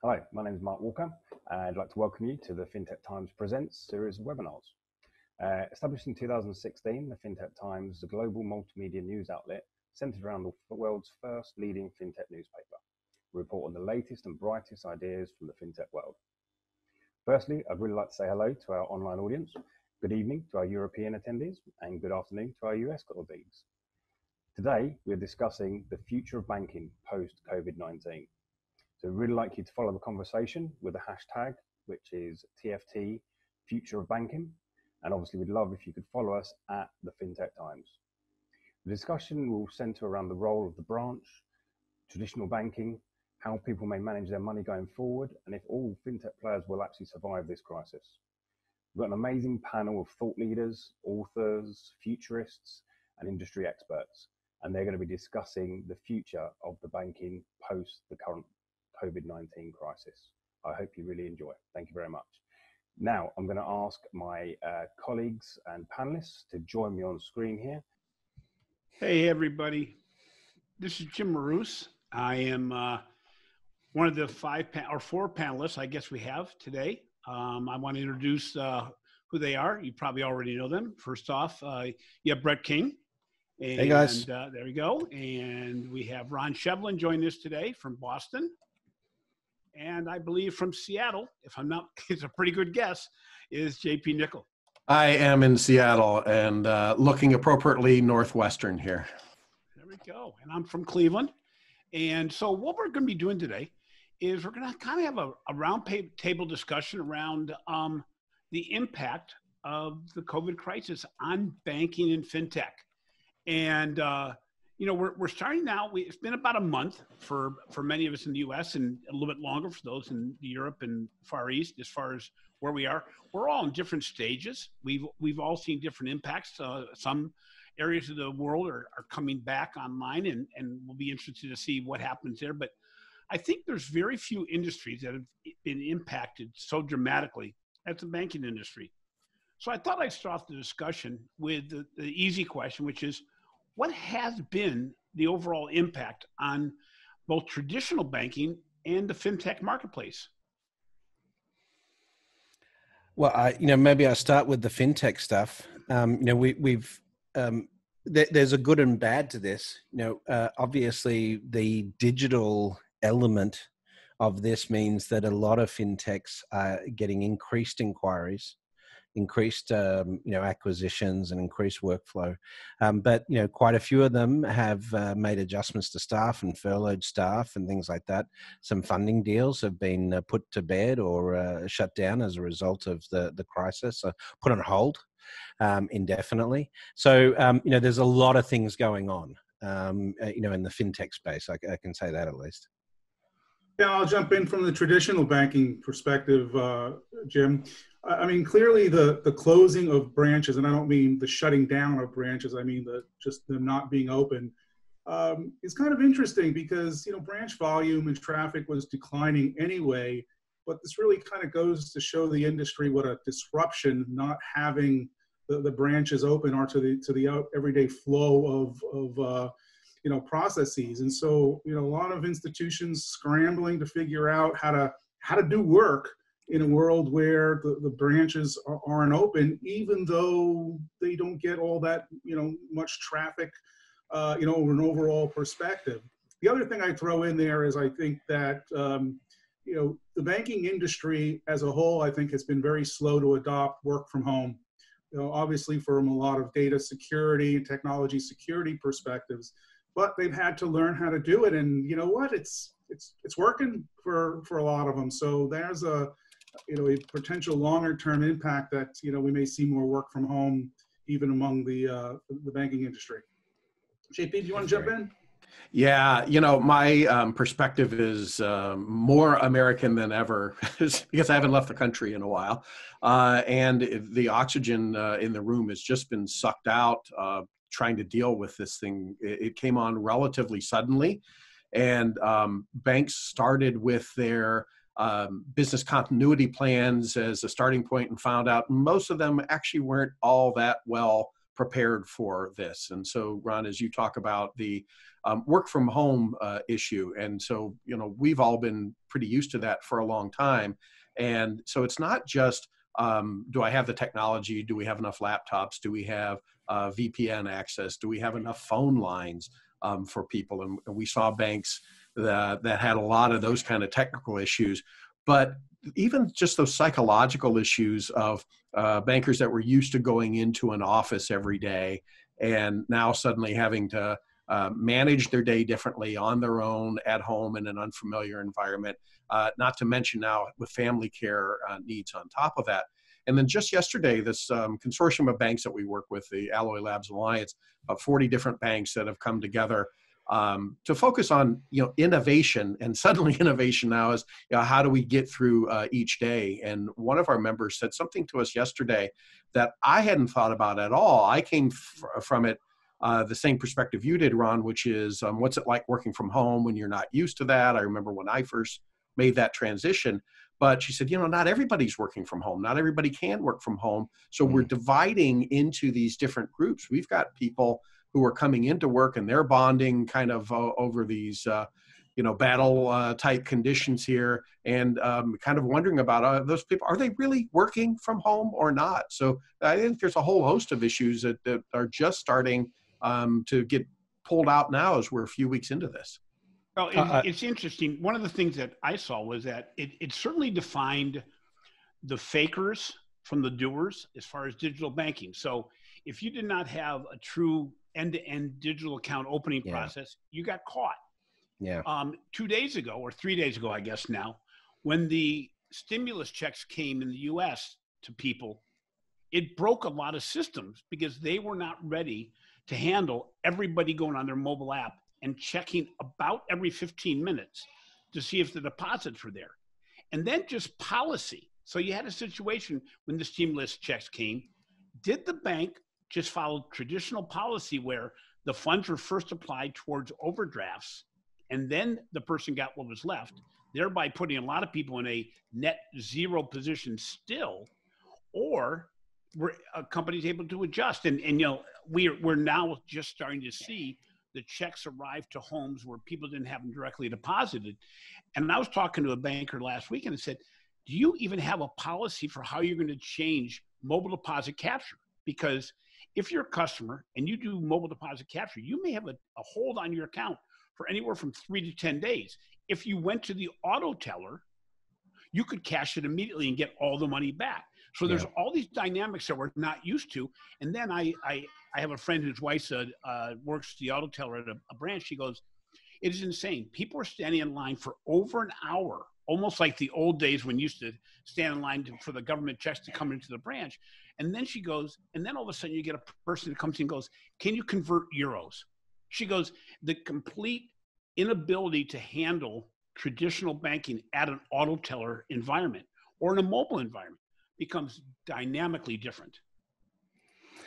Hello, my name is Mark Walker, and I'd like to welcome you to the FinTech Times Presents series of webinars. Established in 2016, the FinTech Times is a global multimedia news outlet centered around the world's first leading FinTech newspaper. We report on the latest and brightest ideas from the FinTech world. Firstly, I'd really like to say hello to our online audience, good evening to our European attendees, and good afternoon to our US colleagues. Today, we're discussing the future of banking post-COVID-19. So we'd really like you to follow the conversation with a hashtag, which is TFT, Future of Banking. And obviously, we'd love if you could follow us at the FinTech Times. The discussion will center around the role of the branch, traditional banking, how people may manage their money going forward, and if all FinTech players will actually survive this crisis. We've got an amazing panel of thought leaders, authors, futurists, and industry experts, and they're going to be discussing the future of the banking post the current COVID-19 crisis. I hope you really enjoy. Thank you very much. Now, I'm going to ask my colleagues and panelists to join me on screen here. Hey, everybody. This is Jim Marous. I am one of the four panelists I guess we have today. I want to introduce who they are. You probably already know them. First off, you have Brett King. And, hey, guys. There we go. And we have Ron Shevlin joining us today from Boston. And I believe from Seattle, if I'm not, it's a pretty good guess, is JP Nicols. I am in Seattle and looking appropriately northwestern here. There we go. And I'm from Cleveland. And so what we're going to be doing today is we're going to kind of have a round table discussion around the impact of the COVID crisis on banking and FinTech. And you know, we're starting now. It's been about a month for many of us in the U.S. and a little bit longer for those in Europe and Far East. As far as where we are, we're all in different stages. We've all seen different impacts. Some areas of the world are coming back online, and we'll be interested to see what happens there. But I think there's very few industries that have been impacted so dramatically as the banking industry. So I thought I'd start off the discussion with the easy question, which is, what has been the overall impact on both traditional banking and the FinTech marketplace? Well, maybe I'll start with the FinTech stuff. There's a good and bad to this. Obviously the digital element of this means that a lot of FinTechs are getting increased inquiries, increased acquisitions and increased workflow, but quite a few of them have made adjustments to staff and furloughed staff and things like that. Some funding deals have been put to bed or shut down as a result of the crisis, so put on hold indefinitely. So there's a lot of things going on in the FinTech space. I can say that at least. Yeah, I'll jump in from the traditional banking perspective, Jim. I mean, clearly the closing of branches, and I don't mean the shutting down of branches, I mean just them not being open, is kind of interesting because, branch volume and traffic was declining anyway, but this really kind of goes to show the industry what a disruption not having the branches open are to the everyday flow of processes. And so, a lot of institutions scrambling to figure out how to do work in a world where the branches aren't open, even though they don't get all that, much traffic, an overall perspective. The other thing I throw in there is I think that, the banking industry as a whole, I think has been very slow to adopt work from home. Obviously from a lot of data security and technology security perspectives, but they've had to learn how to do it. And you know what, it's working for a lot of them. So there's a potential longer term impact that, we may see more work from home even among the banking industry. JP, do you want to jump in? Yeah, my perspective is more American than ever because I haven't left the country in a while. And the oxygen in the room has just been sucked out trying to deal with this thing. It came on relatively suddenly, and banks started with their business continuity plans as a starting point and found out most of them actually weren't all that well prepared for this. And so, Ron, as you talk about the work from home issue, and so, we've all been pretty used to that for a long time. And so it's not just, do I have the technology? Do we have enough laptops? Do we have VPN access? Do we have enough phone lines for people? And we saw banks that had a lot of those kind of technical issues. But even just those psychological issues of bankers that were used to going into an office every day and now suddenly having to manage their day differently on their own at home in an unfamiliar environment, not to mention now with family care needs on top of that. And then just yesterday, this consortium of banks that we work with, the Alloy Labs Alliance, 40 different banks that have come together to focus on innovation. And suddenly innovation now is how do we get through each day? And one of our members said something to us yesterday that I hadn't thought about at all. I came from it the same perspective you did, Ron, which is what's it like working from home when you're not used to that? I remember when I first made that transition. But she said, not everybody's working from home. Not everybody can work from home. So we're dividing into these different groups. We've got people who are coming into work and they're bonding kind of over these, battle type conditions here, and kind of wondering about those people. Are they really working from home or not? So I think there's a whole host of issues that are just starting to get pulled out now as we're a few weeks into this. Well, it's interesting. One of the things that I saw was that it certainly defined the fakers from the doers as far as digital banking. So if you did not have a true end-to-end digital account opening process, you got caught. Yeah. 2 days ago, or 3 days ago, I guess now, when the stimulus checks came in the US to people, it broke a lot of systems because they were not ready to handle everybody going on their mobile app and checking about every 15 minutes to see if the deposits were there. And then just policy. So you had a situation when the stimulus checks came. Did the bank just follow traditional policy where the funds were first applied towards overdrafts and then the person got what was left, thereby putting a lot of people in a net zero position still? Or were companies able to adjust? And we're now just starting to see the checks arrive to homes where people didn't have them directly deposited. And I was talking to a banker last week and I said, do you even have a policy for how you're going to change mobile deposit capture? Because if you're a customer and you do mobile deposit capture, you may have a hold on your account for anywhere from 3 to 10 days. If you went to the auto teller, you could cash it immediately and get all the money back. So there's all these dynamics that we're not used to. And then I have a friend whose wife works the auto teller at a branch. She goes, it is insane. People are standing in line for over an hour, almost like the old days when you used to stand in line for the government checks to come into the branch. And then she goes, and then all of a sudden you get a person who comes in and goes, can you convert euros? She goes, the complete inability to handle traditional banking at an auto teller environment or in a mobile environment becomes dynamically different.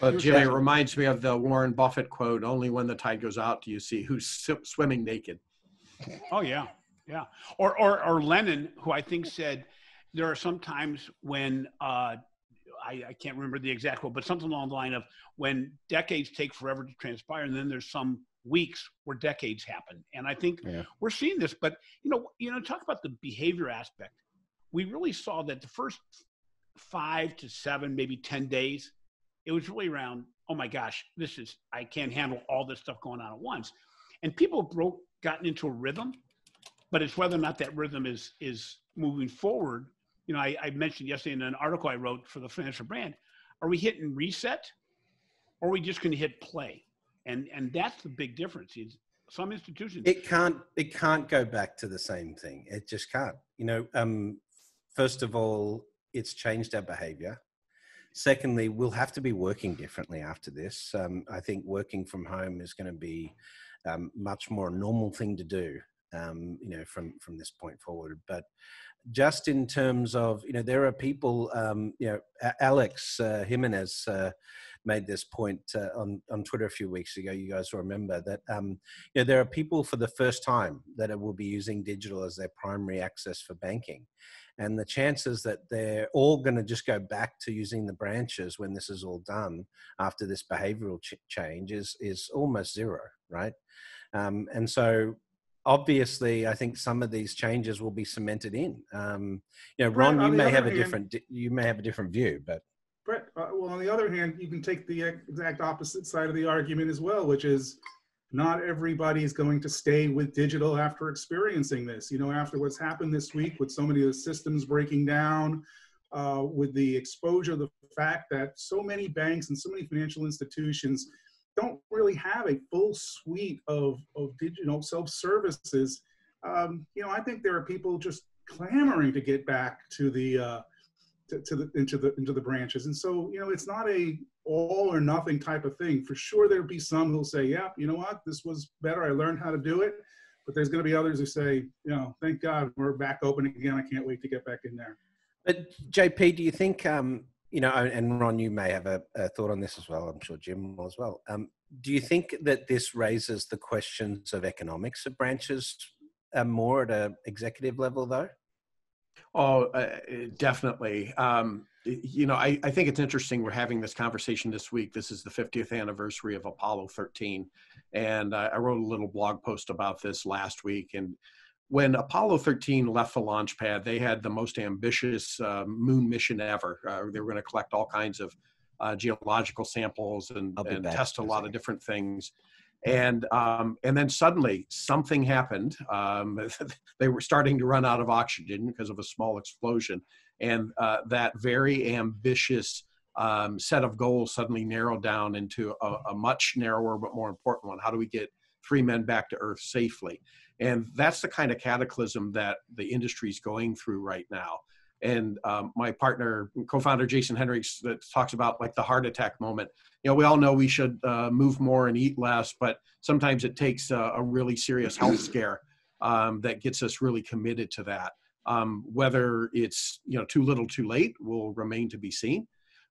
Well, Jim, it reminds me of the Warren Buffett quote, only when the tide goes out do you see who's swimming naked. Oh, yeah. Yeah. Or Lenin, who I think said, there are some times when, I can't remember the exact quote, but something along the line of when decades take forever to transpire, and then there's some weeks where decades happen. And I think we're seeing this, but, talk about the behavior aspect. We really saw that the first 5 to 7, maybe 10 days, it was really around, oh my gosh, I can't handle all this stuff going on at once. And people gotten into a rhythm, but it's whether or not that rhythm is moving forward. I mentioned yesterday in an article I wrote for the Financial Brand, are we hitting reset or are we just going to hit play? And that's the big difference. Is some institutions. It can't go back to the same thing. It just can't. First of all, it's changed our behavior. Secondly, we'll have to be working differently after this. I think working from home is going to be much more a normal thing to do. from this point forward. But just in terms of, there are people, Alex Jimenez made this point on Twitter a few weeks ago. You guys will remember that, there are people for the first time that will be using digital as their primary access for banking. And the chances that they're all going to just go back to using the branches when this is all done after this behavioral change is almost zero, right? And so obviously, I think some of these changes will be cemented in. Ron, Brett, you may have a different view, but Brett, well, on the other hand, you can take the exact opposite side of the argument as well, which is not everybody is going to stay with digital after experiencing this. After what's happened this week with so many of the systems breaking down, with the exposure, the fact that so many banks and so many financial institutions don't really have a full suite of digital self-services. I think there are people just clamoring to get back to the into the branches, and so it's not a all or nothing type of thing. For sure, there'll be some who'll say, "Yeah, you know what, this was better. I learned how to do it." But there's going to be others who say, "Thank God we're back open again. I can't wait to get back in there." But JP, do you think, and Ron, you may have a thought on this as well. I'm sure Jim will as well. Do you think that this raises the questions of economics of branches more at an executive level, though? Oh, definitely. I think it's interesting we're having this conversation this week. This is the 50th anniversary of Apollo 13. And I wrote a little blog post about this last week. And when Apollo 13 left the launch pad, they had the most ambitious moon mission ever. They were going to collect all kinds of geological samples and test a lot of different things. And then suddenly something happened. They were starting to run out of oxygen because of a small explosion. And that very ambitious set of goals suddenly narrowed down into a much narrower but more important one. How do we get 3 men back to Earth safely? And that's the kind of cataclysm that the industry is going through right now. And my partner, co-founder Jason Henrichs, that talks about like the heart attack moment. We all know we should move more and eat less, but sometimes it takes a really serious health scare that gets us really committed to that. Whether it's too little, too late will remain to be seen.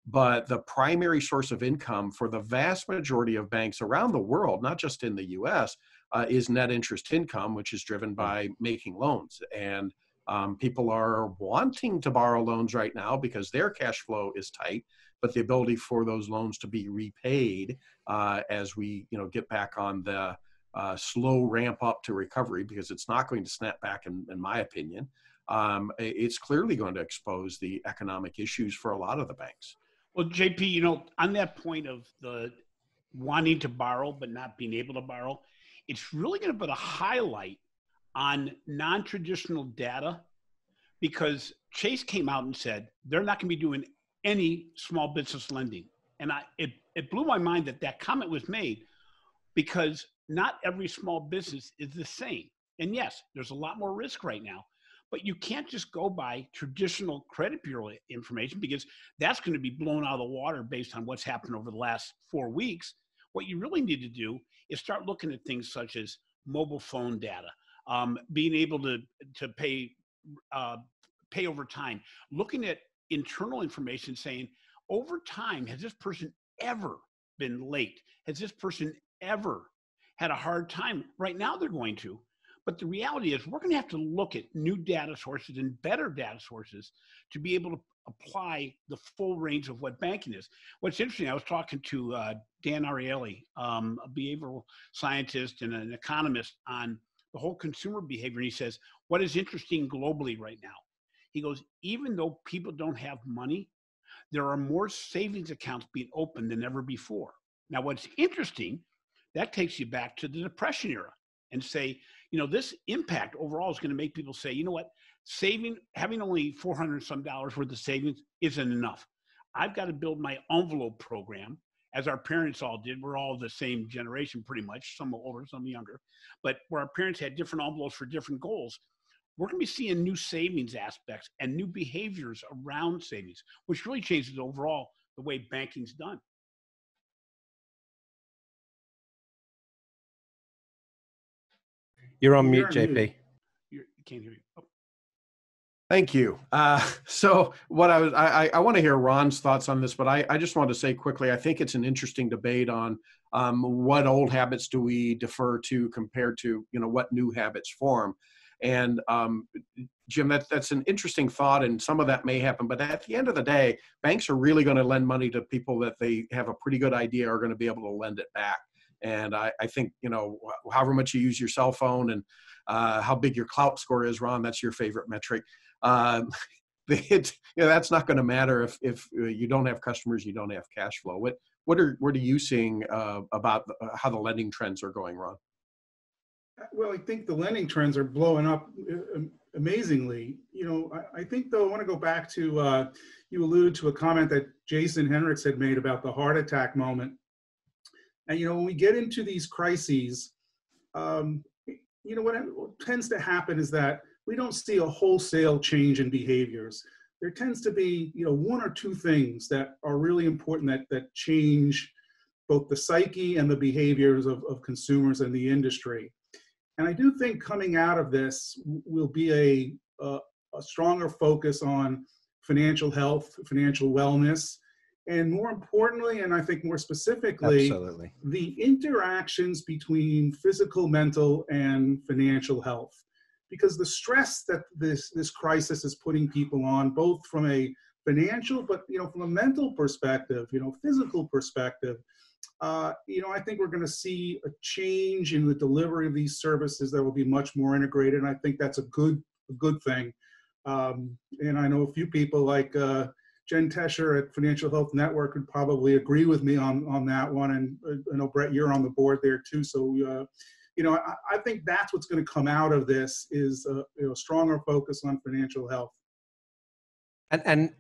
But the primary source of income for the vast majority of banks around the world, not just in the U.S., is net interest income, which is driven by making loans. And people are wanting to borrow loans right now because their cash flow is tight, but the ability for those loans to be repaid as we get back on the slow ramp up to recovery, because it's not going to snap back in my opinion. It's clearly going to expose the economic issues for a lot of the banks. Well, JP, on that point of the wanting to borrow but not being able to borrow, it's really going to put a highlight on non-traditional data, because Chase came out and said they're not going to be doing any small business lending. And it blew my mind that comment was made, because not every small business is the same. And yes, there's a lot more risk right now, but you can't just go by traditional credit bureau information, because that's going to be blown out of the water based on what's happened over the last 4 weeks. What you really need to do is start looking at things such as mobile phone data, being able to pay over time, looking at internal information saying, over time, has this person ever been late? Has this person ever had a hard time? Right now they're going to. But the reality is we're going to have to look at new data sources and better data sources to be able to apply the full range of what banking is. What's interesting, I was talking to Dan Ariely, a behavioral scientist and an economist, on the whole consumer behavior. And he says, what is interesting globally right now? He goes, even though people don't have money, there are more savings accounts being opened than ever before. Now, what's interesting, that takes you back to the Depression era and say, this impact overall is going to make people say, you know what, having only $400 some worth of savings isn't enough. I've got to build my envelope program, as our parents all did. We're all the same generation pretty much, some older, some younger, but where our parents had different envelopes for different goals. We're going to be seeing new savings aspects and new behaviors around savings, which really changes overall the way banking's done. You're on mute, You're on JP. mute. You can't hear you. Oh. Thank you. So what I want to hear Ron's thoughts on this, but I just want to say quickly, I think it's an interesting debate on what old habits do we defer to compared to, what new habits form. And Jim, that's an interesting thought, and some of that may happen. But at the end of the day, banks are really going to lend money to people that they have a pretty good idea are going to be able to lend it back. And I think, however much you use your cell phone and how big your clout score is, Ron, that's your favorite metric. That's not going to matter if you don't have customers, you don't have cash flow. What are you seeing about how the lending trends are going, Ron? Well, I think the lending trends are blowing up amazingly. I think, though, I want to go back to, you alluded to a comment that Jason Henricks had made about the heart attack moment. And, when we get into these crises, what tends to happen is that we don't see a wholesale change in behaviors. There tends to be, one or two things that are really important that change both the psyche and the behaviors of consumers and the industry. And I do think coming out of this will be a stronger focus on financial health, financial wellness, and more importantly, and I think more specifically, Absolutely, the interactions between physical, mental, and financial health. Because the stress that this crisis is putting people on, both from a financial, but from a mental perspective, physical perspective, I think we're going to see a change in the delivery of these services that will be much more integrated, and I think that's a good thing. And I know a few people like Jen Tesher at Financial Health Network would probably agree with me on that one, and I know Brett, you're on the board there too. So I think that's what's going to come out of this is a stronger focus on financial health. and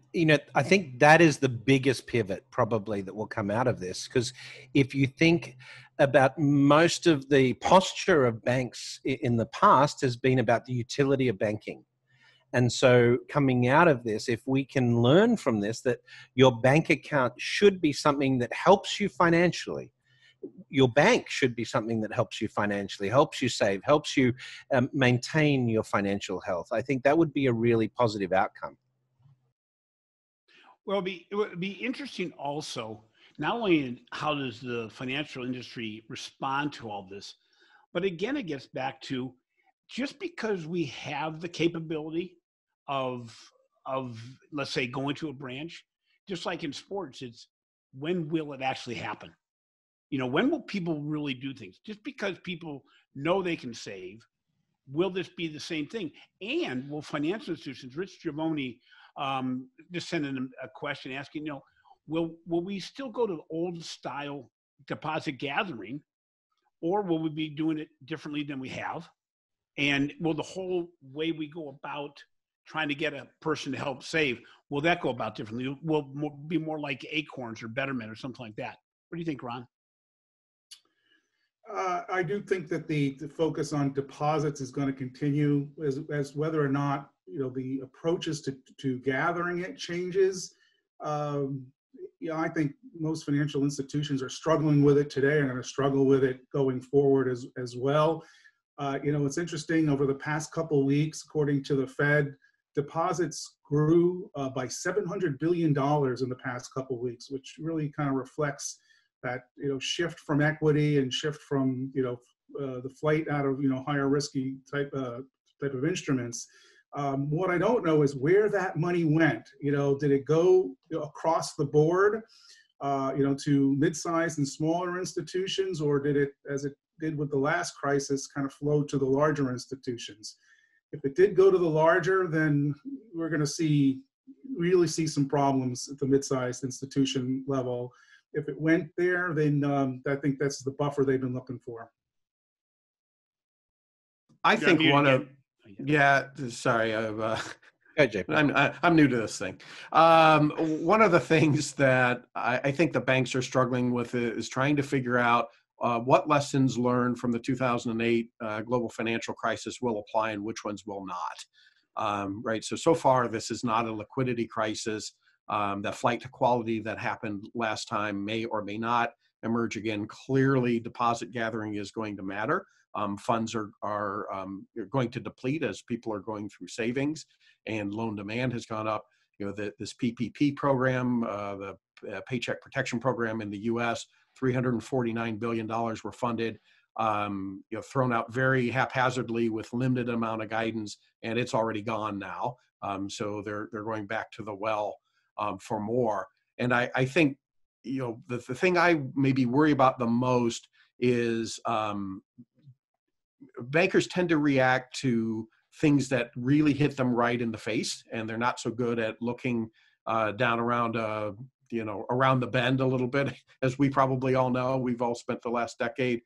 I think that is the biggest pivot probably that will come out of this, because if you think about most of the posture of banks in the past has been about the utility of banking. And so coming out of this, if we can learn from this, that your bank account should be something that helps you financially. Your bank should be something that helps you financially, helps you save, helps you maintain your financial health. I think that would be a really positive outcome. Well, it would be interesting also, not only in how does the financial industry respond to all this, but again, it gets back to just because we have the capability of let's say going to a branch, just like in sports, it's when will it actually happen? When will people really do things? Just because people know they can save, will this be the same thing? And will financial institutions, Rich Giavone just sent in a question asking, will we still go to old style deposit gathering, or will we be doing it differently than we have? And will the whole way we go about trying to get a person to help save, will that go about differently? Will be more like Acorns or Betterment or something like that? What do you think, Ron? I do think that the focus on deposits is going to continue as whether or not the approaches to gathering it changes. I think most financial institutions are struggling with it today and are going to struggle with it going forward as well. It's interesting, over the past couple of weeks, according to the Fed, deposits grew by $700 billion in the past couple of weeks, which really kind of reflects that shift from equity and shift from the flight out of higher risky type of instruments. What I don't know is where that money went. Did it go across the board to mid-sized and smaller institutions, or did it, as it did with the last crisis, kind of flow to the larger institutions? If it did go to the larger, then we're going to really see some problems at the mid-sized institution level. If it went there, then I think that's the buffer they've been looking for. I think sorry, I'm new to this thing. One of the things that I think the banks are struggling with is trying to figure out what lessons learned from the 2008 global financial crisis will apply and which ones will not. Right. So far, this is not a liquidity crisis. The flight to quality that happened last time may or may not emerge again. Clearly, deposit gathering is going to matter. funds are going to deplete as people are going through savings, and loan demand has gone up. This PPP program, the Paycheck Protection Program in the U.S., $349 billion were funded, thrown out very haphazardly with limited amount of guidance, and it's already gone now. So they're going back to the well for more. And I think, the thing I maybe worry about the most is bankers tend to react to things that really hit them right in the face, and they're not so good at looking down around around the bend a little bit. As we probably all know, we've all spent the last decade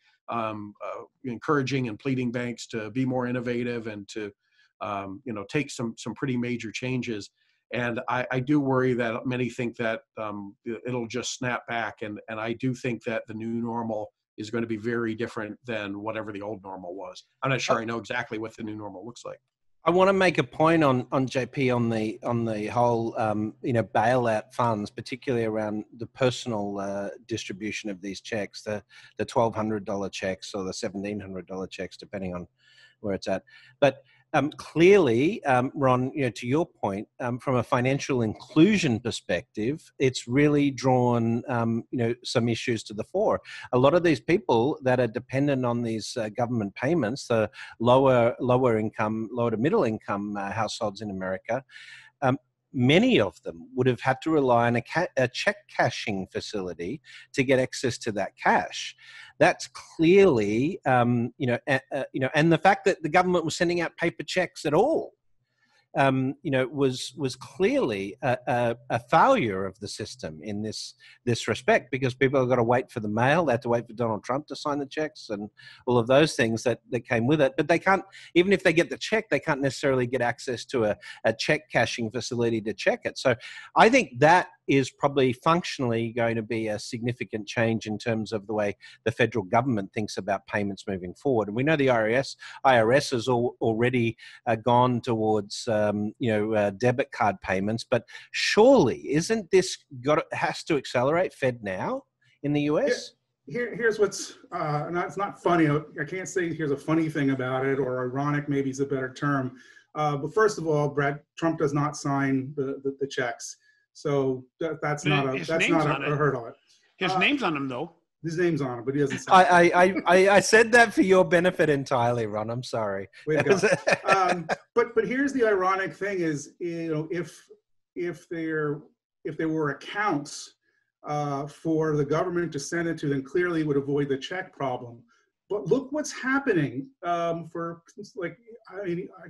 encouraging and pleading banks to be more innovative and to take some pretty major changes. And I do worry that many think that it'll just snap back, and I do think that the new normal is going to be very different than whatever the old normal was. I'm not sure I know exactly what the new normal looks like. I want to make a point on JP on the whole bailout funds, particularly around the personal distribution of these checks, the $1,200 checks or the $1,700 checks, depending on where it's at. But clearly, Ron, to your point, from a financial inclusion perspective, it's really drawn some issues to the fore. A lot of these people that are dependent on these government payments, the lower to middle income households in America, many of them would have had to rely on a check cashing facility to get access to that cash. That's clearly, and the fact that the government was sending out paper checks at all, was clearly a failure of the system in this respect, because people have got to wait for the mail. They have to wait for Donald Trump to sign the checks and all of those things that came with it. But they can't, even if they get the check, they can't necessarily get access to a check cashing facility to check it. So I think that is probably functionally going to be a significant change in terms of the way the federal government thinks about payments moving forward. And we know the IRS has already gone towards debit card payments, but surely isn't this has to accelerate FedNow in the US? Here's what's it's not funny. I can't say here's a funny thing about it, or ironic maybe is a better term. But first of all, Brad, Trump does not sign the checks. So that's not a hurdle. His name's on them, though. His name's on him, but he doesn't sign it. I said that for your benefit entirely, Ron. I'm sorry. Way to go. But here's the ironic thing: is if there were accounts for the government to send it to, then clearly it would avoid the check problem. But look what's happening I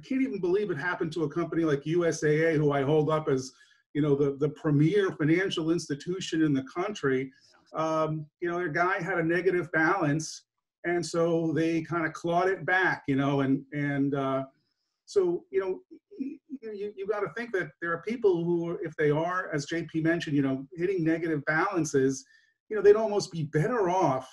can't even believe it happened to a company like USAA, who I hold up as the premier financial institution in the country. Their guy had a negative balance, and so they kind of clawed it back, so you got to think that there are people who, if they are, as JP mentioned, hitting negative balances, they'd almost be better off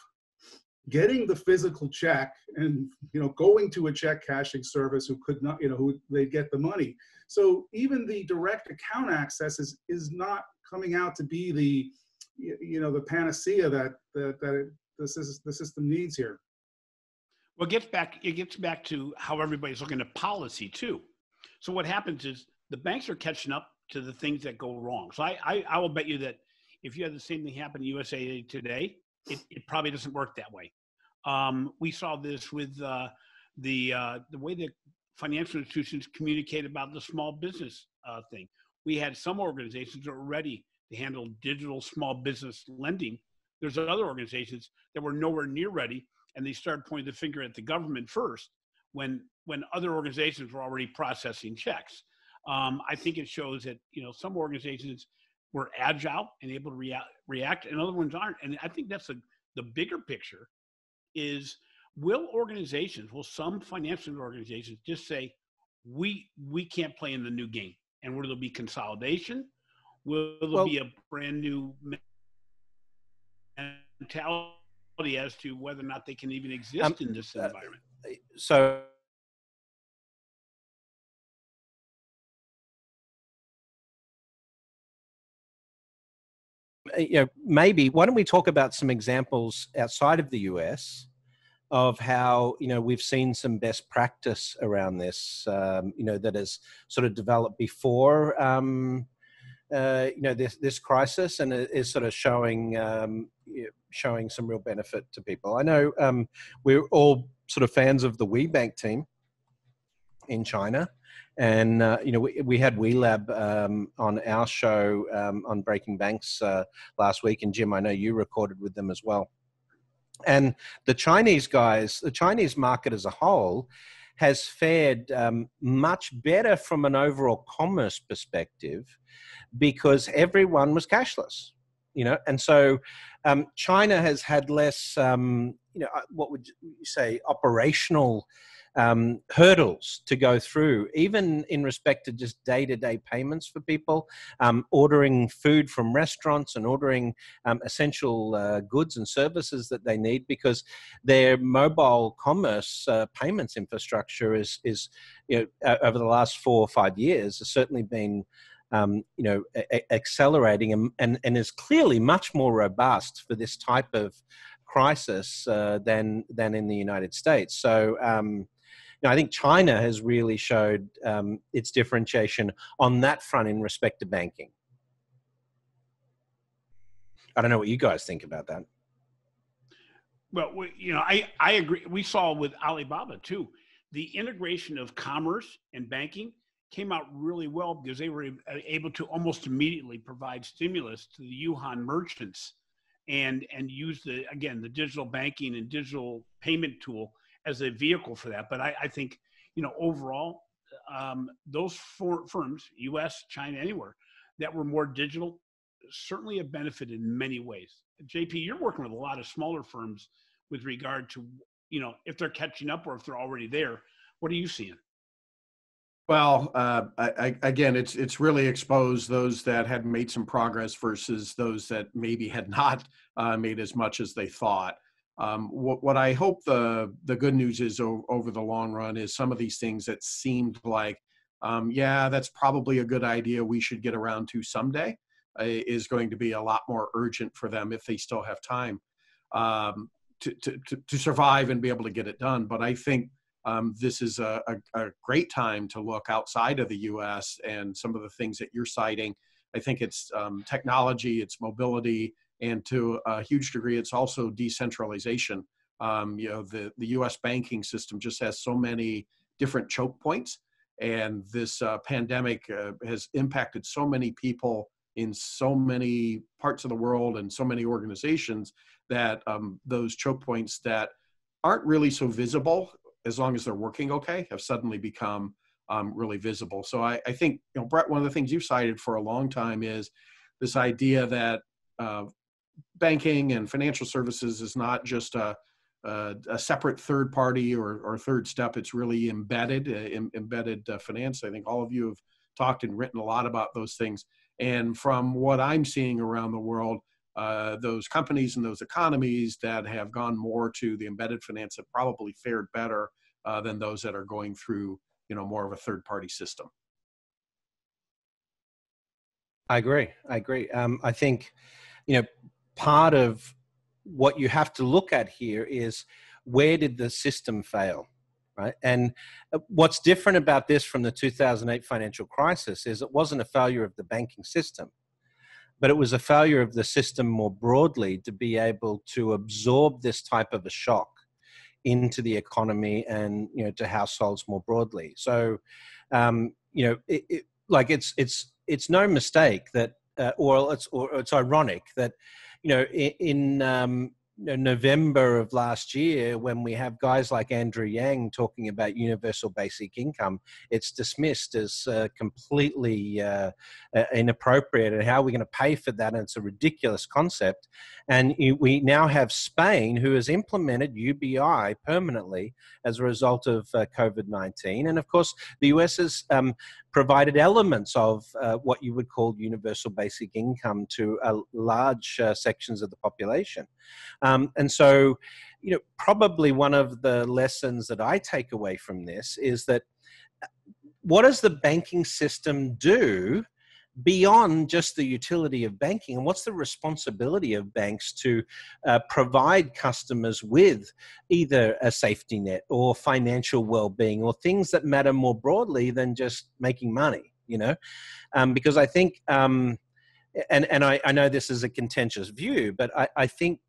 getting the physical check and going to a check cashing service who could not, who they get the money. So even the direct account access is not coming out to be the panacea that the system needs here. Well, it gets back to how everybody's looking at policy too. So what happens is the banks are catching up to the things that go wrong. So I will bet you that if you had the same thing happen in USAA today, it probably doesn't work that way. We saw this with the way that financial institutions communicate about the small business thing. We had some organizations that were ready to handle digital small business lending. There's other organizations that were nowhere near ready, and they started pointing the finger at the government first when other organizations were already processing checks. I think it shows that some organizations were agile and able to react, and other ones aren't. And I think that's the bigger picture. Is will some financial organizations just say, we can't play in the new game? And will there be consolidation? Will there be a brand new mentality as to whether or not they can even exist in this environment? So maybe why don't we talk about some examples outside of the US of how, we've seen some best practice around this, that has sort of developed before, this crisis, and it is sort of showing some real benefit to people. I know we're all sort of fans of the WeBank team in China. And, we had WeLab on our show on Breaking Banks last week. And Jim, I know you recorded with them as well. And the Chinese guys, the Chinese market as a whole has fared much better from an overall commerce perspective because everyone was cashless, and so China has had less, what would you say, operational hurdles to go through, even in respect to just day-to-day payments for people, ordering food from restaurants and ordering essential goods and services that they need, because their mobile commerce payments infrastructure is over the last 4 or 5 years has certainly been accelerating and is clearly much more robust for this type of crisis than in the United States. So I think China has really showed its differentiation on that front in respect to banking. I don't know what you guys think about that. Well, I agree. We saw with Alibaba too, the integration of commerce and banking came out really well because they were able to almost immediately provide stimulus to the Wuhan merchants and use the digital banking and digital payment tool as a vehicle for that. But I think, overall, those firms, US, China, anywhere, that were more digital certainly have benefited in many ways. JP, you're working with a lot of smaller firms with regard to, if they're catching up or if they're already there. What are you seeing? Well, again, it's really exposed those that had made some progress versus those that maybe had not made as much as they thought. What I hope the good news is over the long run is some of these things that seemed like, that's probably a good idea, we should get around to someday, is going to be a lot more urgent for them if they still have time to survive and be able to get it done. But I think this is a great time to look outside of the U.S. and some of the things that you're citing. I think it's technology, it's mobility, and to a huge degree, it's also decentralization. The U.S. banking system just has so many different choke points, and this pandemic has impacted so many people in so many parts of the world and so many organizations that those choke points that aren't really so visible as long as they're working okay, have suddenly become really visible. So I think, Brett, one of the things you've cited for a long time is this idea that banking and financial services is not just a separate third party or third step. It's really embedded finance. I think all of you have talked and written a lot about those things. And from what I'm seeing around the world, those companies and those economies that have gone more to the embedded finance have probably fared better than those that are going through, more of a third-party system. I agree. I think, part of what you have to look at here is where did the system fail, right? And what's different about this from the 2008 financial crisis is it wasn't a failure of the banking system, but it was a failure of the system more broadly to be able to absorb this type of a shock into the economy and, to households more broadly. So, it's no mistake that, or it's ironic that, in November of last year, when we have guys like Andrew Yang talking about universal basic income, it's dismissed as completely inappropriate. And how are we going to pay for that? And it's a ridiculous concept. And we now have Spain, who has implemented UBI permanently as a result of COVID-19. And of course, the US has provided elements of what you would call universal basic income to large sections of the population. And so, probably one of the lessons that I take away from this is that what does the banking system do beyond just the utility of banking, and what's the responsibility of banks to provide customers with either a safety net or financial well-being or things that matter more broadly than just making money, because I think, and I know this is a contentious view, but I think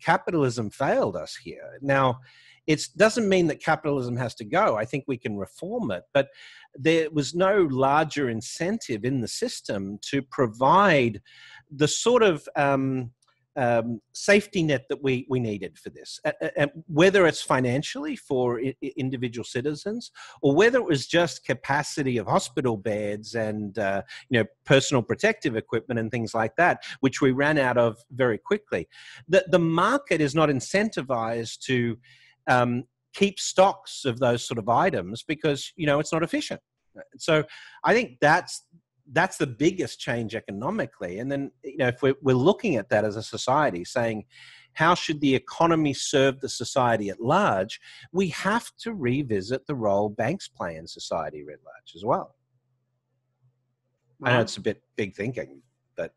capitalism failed us here. Now, it doesn't mean that capitalism has to go. I think we can reform it, but there was no larger incentive in the system to provide the sort of safety net that we needed for this, whether it's financially for individual citizens or whether it was just capacity of hospital beds and personal protective equipment and things like that, which we ran out of very quickly. The market is not incentivized to keep stocks of those sort of items because it's not efficient. So I think that's the biggest change economically. And then if we're looking at that as a society, saying how should the economy serve the society at large, we have to revisit the role banks play in society writ large as well. I know it's a bit big thinking, but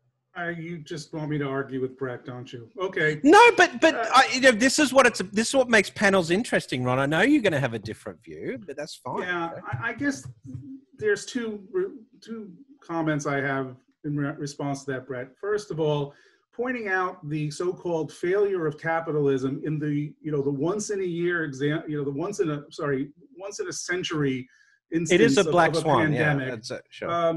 you just want me to argue with Brett, don't you? Okay. No, but this is what makes panels interesting, Ron. I know you're going to have a different view, but that's fine. Yeah, I guess there's two comments I have in response to that, Brett. First of all, pointing out the so-called failure of capitalism in the once in a year exam, the once in a century instance it is a black of a swan pandemic. Yeah, that's it. Sure.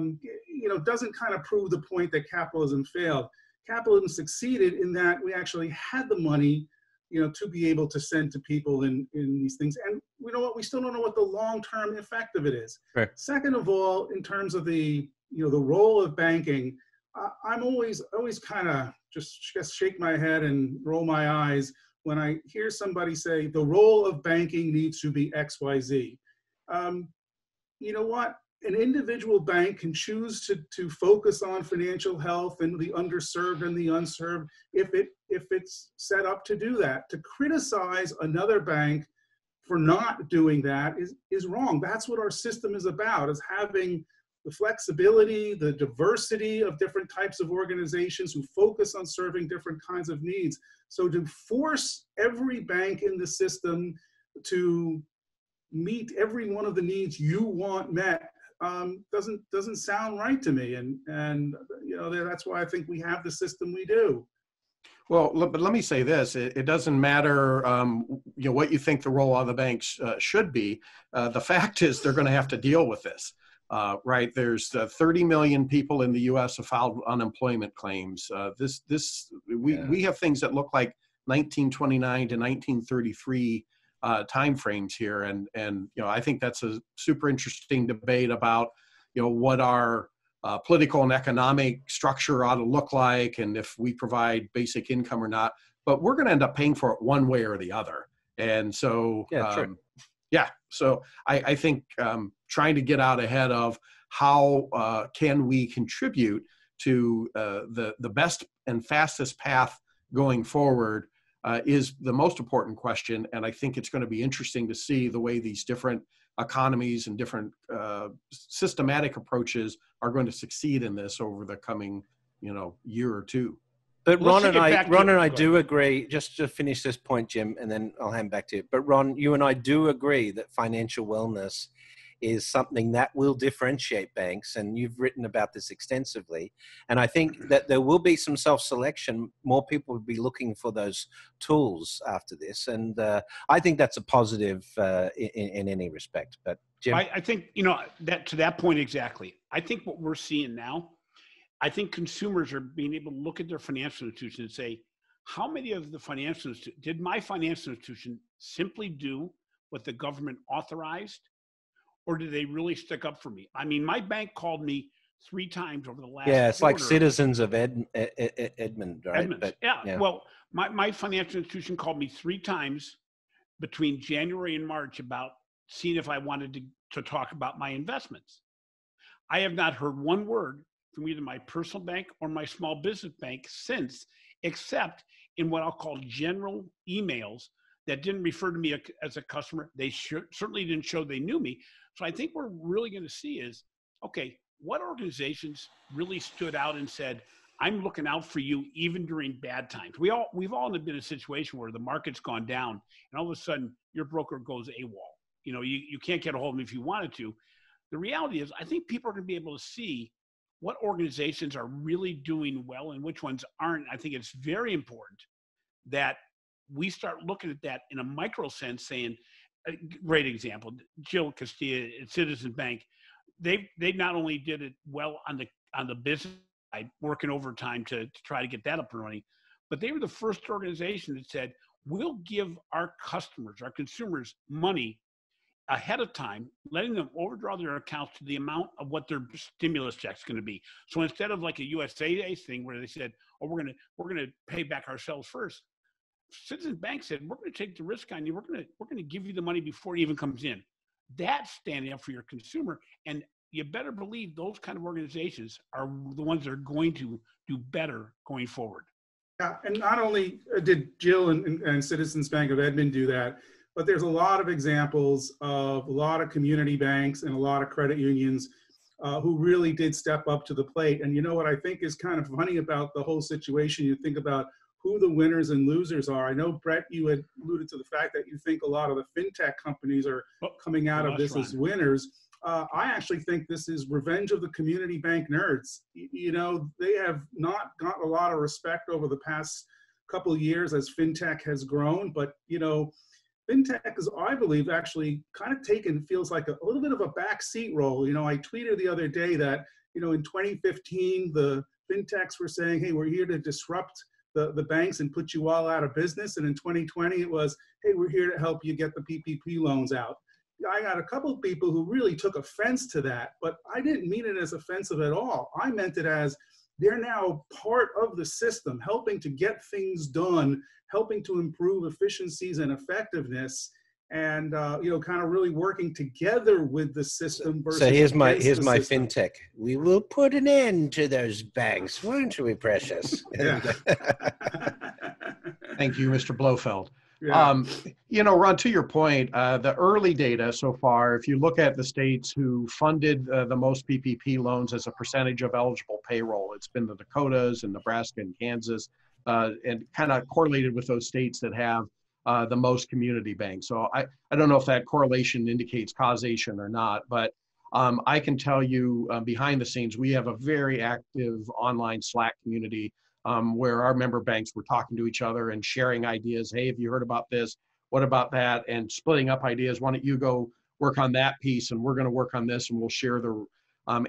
Doesn't kind of prove the point that capitalism failed. Capitalism succeeded in that we actually had the money, to be able to send to people in these things. And we know what, we still don't know what the long-term effect of it is. Right. Second of all, in terms of the role of banking, I'm always kind of just shake my head and roll my eyes when I hear somebody say the role of banking needs to be X, Y, Z. You know what? An individual bank can choose to focus on financial health and the underserved and the unserved if it's set up to do that. To criticize another bank for not doing that is wrong. That's what our system is about, is having the flexibility, the diversity of different types of organizations who focus on serving different kinds of needs. So to force every bank in the system to meet every one of the needs you want met doesn't sound right to me, and that's why I think we have the system we do. Well, but let me say this: it doesn't matter, what you think the role of the banks should be. The fact is, they're going to have to deal with this, right? There's 30 million people in the U.S. have filed unemployment claims. We have things that look like 1929 to 1933. Time frames here, and I think that's a super interesting debate about what our political and economic structure ought to look like, and if we provide basic income or not. But we're going to end up paying for it one way or the other. And so, so I think trying to get out ahead of how can we contribute to the best and fastest path going forward is the most important question. And I think it's going to be interesting to see the way these different economies and different systematic approaches are going to succeed in this over the coming, year or two. But Ron and I do agree, just to finish this point, Jim, and then I'll hand back to you. But Ron, you and I do agree that financial wellness is something that will differentiate banks, and you've written about this extensively. And I think that there will be some self-selection. More people will be looking for those tools after this, and I think that's a positive in any respect. But Jim, I think that to that point exactly. I think what we're seeing now, I think consumers are being able to look at their financial institution and say, how many of the financial institution did my financial institution simply do what the government authorized? Or do they really stick up for me? I mean, my bank called me 3 times over the last it's quarter. like Citizens of Edmond, right? Edmonds. Yeah. Well, my financial institution called me 3 times between January and March about seeing if I wanted to talk about my investments. I have not heard one word from either my personal bank or my small business bank since, except in what I'll call general emails that didn't refer to me as a customer. They certainly didn't show they knew me. So I think what we're really going to see is, okay, what organizations really stood out and said, I'm looking out for you even during bad times? We've all been in a situation where the market's gone down and all of a sudden your broker goes AWOL. You know, you can't get a hold of him if you wanted to. The reality is, I think people are going to be able to see what organizations are really doing well and which ones aren't. I think it's very important that we start looking at that in a micro sense, saying, a great example, Jill Castilla at Citizen Bank, they not only did it well on the business side, working overtime to try to get that up and running, but they were the first organization that said, we'll give our customers, our consumers, money ahead of time, letting them overdraw their accounts to the amount of what their stimulus check's going to be. So instead of like a USAA thing where they said, oh, we're going to pay back ourselves first, Citizens Bank said, we're going to take the risk on you. We're going to give you the money before it even comes in. That's standing up for your consumer. And you better believe those kind of organizations are the ones that are going to do better going forward. Yeah, and not only did Jill and Citizens Bank of Edmond do that, but there's a lot of examples of a lot of community banks and a lot of credit unions who really did step up to the plate. And you know what I think is kind of funny about the whole situation? You think about who the winners and losers are. I know, Brett, you had alluded to the fact that you think a lot of the FinTech companies are coming out of this as winners. I actually think this is revenge of the community bank nerds. You know, they have not gotten a lot of respect over the past couple of years as FinTech has grown, but, you know, FinTech is, I believe, actually kind of feels like a little bit of a backseat role. You know, I tweeted the other day that, you know, in 2015, the FinTechs were saying, hey, we're here to disrupt the banks and put you all out of business. And in 2020, it was, hey, we're here to help you get the PPP loans out. I got a couple of people who really took offense to that, but I didn't mean it as offensive at all. I meant it as they're now part of the system, helping to get things done, helping to improve efficiencies and effectiveness, and you know, kind of really working together with the system. Versus so here's my FinTech. We will put an end to those banks, won't we, precious? Yeah. Thank you, Mr. Blofeld. Yeah. You know, Ron, to your point, the early data so far, if you look at the states who funded the most PPP loans as a percentage of eligible payroll, it's been the Dakotas and Nebraska and Kansas, and kind of correlated with those states that have the most community banks. So I don't know if that correlation indicates causation or not, but I can tell you behind the scenes, we have a very active online Slack community where our member banks were talking to each other and sharing ideas. Hey, have you heard about this? What about that? And splitting up ideas. Why don't you go work on that piece and we're going to work on this and we'll share the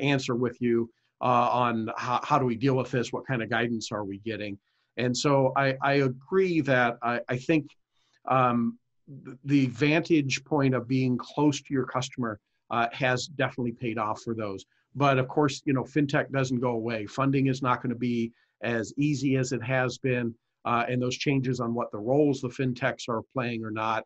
answer with you on how do we deal with this? What kind of guidance are we getting? And so I agree that I think the vantage point of being close to your customer has definitely paid off for those. But of course, you know, FinTech doesn't go away. Funding is not going to be as easy as it has been, and those changes on what the roles the FinTechs are playing or not,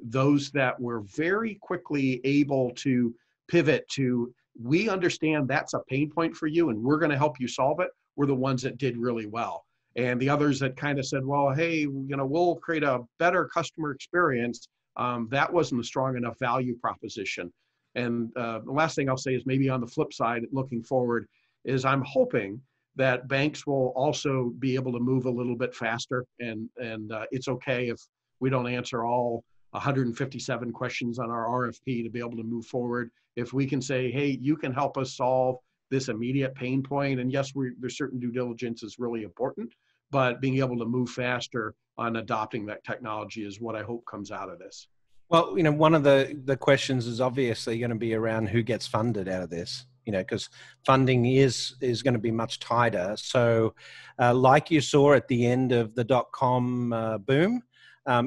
those that were very quickly able to pivot to, we understand that's a pain point for you and we're going to help you solve it, were the ones that did really well. And the others that kind of said, well, hey, you know, we'll create a better customer experience, that wasn't a strong enough value proposition. And the last thing I'll say is maybe on the flip side, looking forward, is I'm hoping that banks will also be able to move a little bit faster. And it's okay if we don't answer all 157 questions on our RFP to be able to move forward. If we can say, hey, you can help us solve this immediate pain point. And yes, there's certain due diligence is really important, but being able to move faster on adopting that technology is what I hope comes out of this. Well, you know, one of the questions is obviously going to be around who gets funded out of this, you know, because funding is going to be much tighter. So like you saw at the end of the .com boom,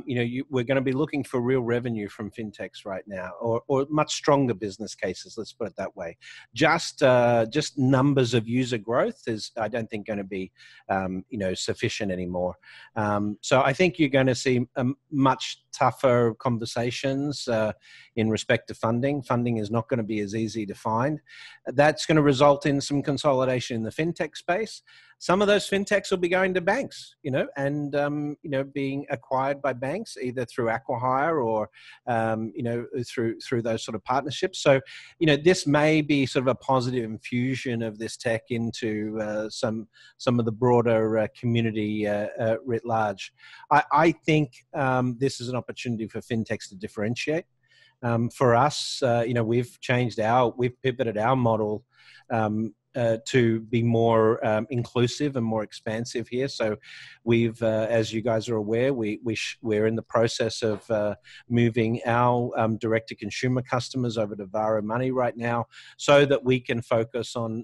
you know, we're going to be looking for real revenue from FinTechs right now, or much stronger business cases. Let's put it that way. Just numbers of user growth is, I don't think, going to be, you know, sufficient anymore. So I think you're going to see a much tougher conversations in respect to funding. Funding is not going to be as easy to find. That's going to result in some consolidation in the fintech space. Some of those fintechs will be going to banks, and being acquired by banks either through acqui-hire or through those sort of partnerships. So this may be sort of a positive infusion of this tech into some of the broader community writ large. I think this is an opportunity for fintechs to differentiate. For us, we've pivoted our model to be more inclusive and more expansive here. So we've, as you guys are aware, we're in the process of moving our direct-to-consumer customers over to Varo Money right now, so that we can focus on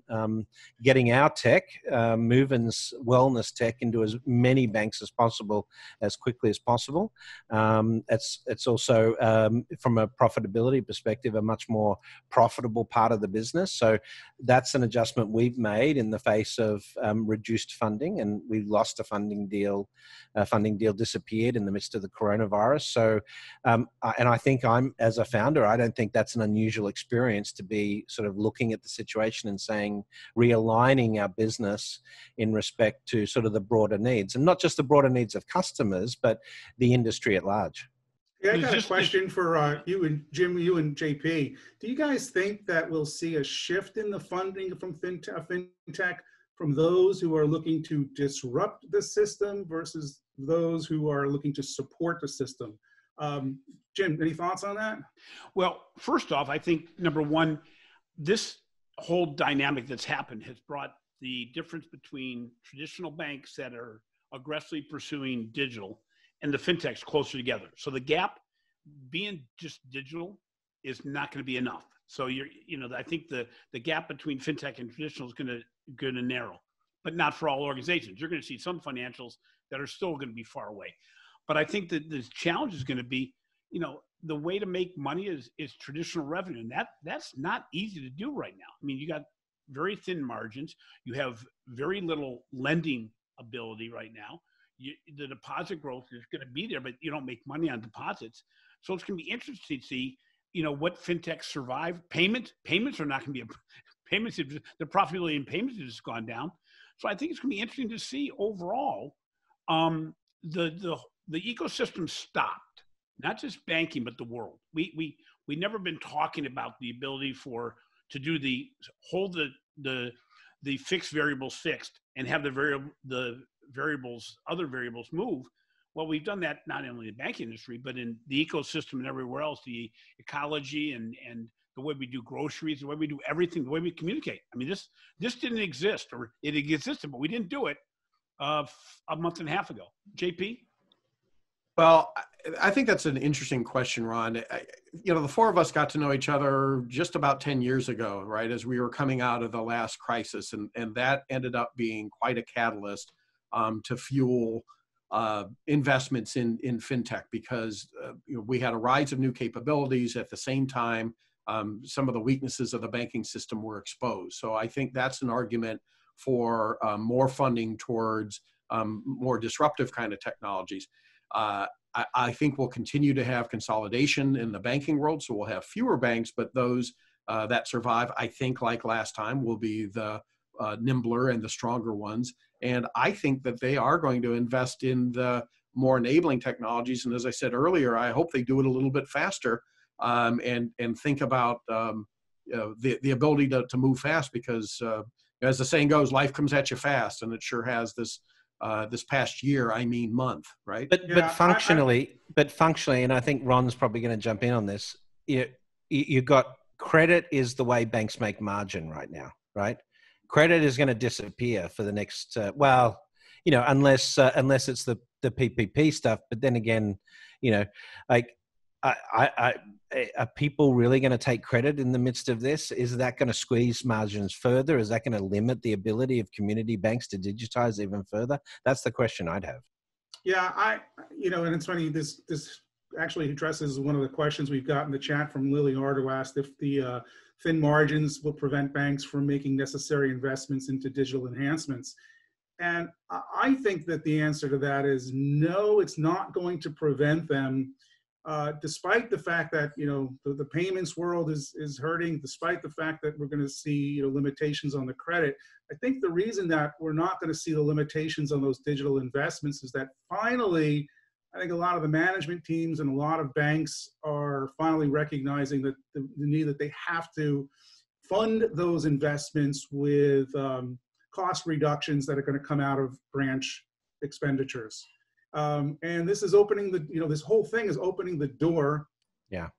getting our tech, Moven's wellness tech, into as many banks as possible, as quickly as possible. It's also, from a profitability perspective, a much more profitable part of the business. So that's an adjustment we've made in the face of reduced funding, and we lost a funding deal. Funding deal disappeared in the midst of the coronavirus. So, and I think as a founder, I don't think that's an unusual experience to be sort of looking at the situation and saying, realigning our business in respect to sort of the broader needs, and not just the broader needs of customers, but the industry at large. Yeah, I got a question for you and Jim, you and JP. Do you guys think that we'll see a shift in the funding from FinTech from those who are looking to disrupt the system versus those who are looking to support the system? Jim, any thoughts on that? Well, first off, I think, number one, this whole dynamic that's happened has brought the difference between traditional banks that are aggressively pursuing digital and the fintechs closer together. So the gap being just digital is not going to be enough. So I think the gap between fintech and traditional is going to narrow, but not for all organizations. You're going to see some financials that are still going to be far away. But I think that the challenge is going to be, the way to make money is traditional revenue, and that's not easy to do right now. I mean, you got very thin margins. You have very little lending ability right now. The deposit growth is going to be there, but you don't make money on deposits. So it's going to be interesting to see, what fintechs survive. Payments are not going to be payments. The profitability in payments has gone down. So I think it's going to be interesting to see overall. The ecosystem stopped, not just banking, but the world. We never been talking about the ability to hold the fixed variables fixed and have other variables move. Well, we've done that not only in the banking industry, but in the ecosystem and everywhere else, the ecology and the way we do groceries, the way we do everything, the way we communicate. I mean, this didn't exist, or it existed, but we didn't do it a month and a half ago. JP? Well, I think that's an interesting question, Ron. The four of us got to know each other just about 10 years ago, right, as we were coming out of the last crisis. And that ended up being quite a catalyst to fuel investments in fintech, because we had a rise of new capabilities. At the same time, some of the weaknesses of the banking system were exposed. So I think that's an argument for more funding towards more disruptive kind of technologies. I think we'll continue to have consolidation in the banking world, so we'll have fewer banks, but those that survive, I think, like last time, will be the nimbler and the stronger ones. And I think that they are going to invest in the more enabling technologies. And as I said earlier, I hope they do it a little bit faster and think about the ability to move fast, because as the saying goes, life comes at you fast, and it sure has this past year, month, right? But functionally, and I think Ron's probably going to jump in on this. You got credit is the way banks make margin right now, right? Credit is going to disappear for the next, unless it's the PPP stuff. But then again, are people really going to take credit in the midst of this? Is that going to squeeze margins further? Is that going to limit the ability of community banks to digitize even further? That's the question I'd have. Yeah, and it's funny, this actually addresses one of the questions we've got in the chat from Lily Hard, who asked if the thin margins will prevent banks from making necessary investments into digital enhancements. And I think that the answer to that is no, it's not going to prevent them despite the fact that, the payments world is hurting, despite the fact that we're going to see, limitations on the credit. I think the reason that we're not going to see the limitations on those digital investments is that finally, I think a lot of the management teams and a lot of banks are finally recognizing that the need that they have to fund those investments with cost reductions that are going to come out of branch expenditures. And this is opening this whole thing is opening the door. Yeah.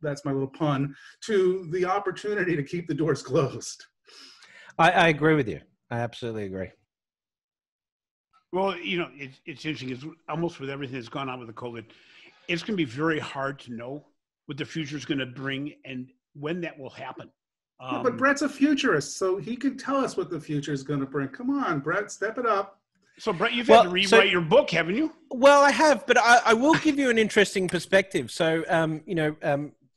That's my little pun, to the opportunity to keep the doors closed. I agree with you. I absolutely agree. Well, it's interesting. It's almost with everything that's gone on with the COVID, it's going to be very hard to know what the future is going to bring and when that will happen. Yeah, but Brett's a futurist, so he can tell us what the future is going to bring. Come on, Brett, step it up. So, Brett, you've had to rewrite your book, haven't you? Well, I have, but I will give you an interesting perspective. So,